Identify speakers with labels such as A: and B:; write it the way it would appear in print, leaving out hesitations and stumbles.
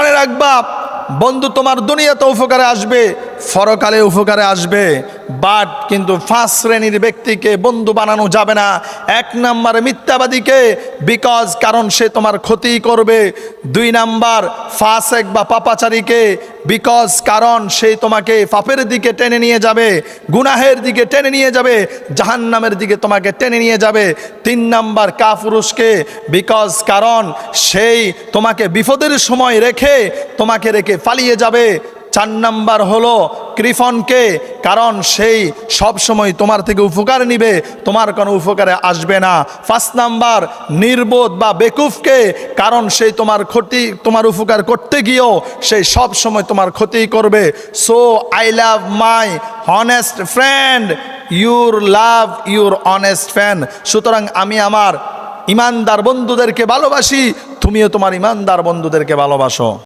A: মনে রাখবা বন্ধু তোমার দুনিয়াতে উপকারে আসবে, পরকালে উপকারে আসবে, বাট কিন্তু 5 শ্রেণীর ব্যক্তিকে বন্ধু বানানো যাবে না। 1 নাম্বার মিথ্যাবাদীকে, বিকজ কারণ সে তোমার ক্ষতি করবে। 2 নাম্বার ফাসেক বা পাপাচারীকে, বিকজ কারণ সে তোমাকে পাপের দিকে টেনে নিয়ে যাবে, গুনাহের দিকে টেনে নিয়ে যাবে, জাহান্নামের দিকে তোমাকে টেনে নিয়ে যাবে। 3 নাম্বার কাপুরুষকে, বিকজ কারণ সেই তোমাকে বিপদের সময় তোমাকে রেখে পালিয়ে যাবে। 4 নাম্বার হলো কৃপণকে, কারণ সেই সব সময় তোমার থেকে উপকার নিবে, তোমার কোনো উপকারে আসবে না। 5 নাম্বার নির্বোধ বা বেকুফকে, কারণ সেই তোমার উপকার করতে গিয়েও সেই সব সময় তোমার ক্ষতি করবে। So I love my honest friend, your love your honest friend. সুতরাং আমি আমার ইমানদার বন্ধুদেরকে ভালোবাসি, তুমিও তোমার ইমানদার বন্ধুদেরকে ভালোবাসো।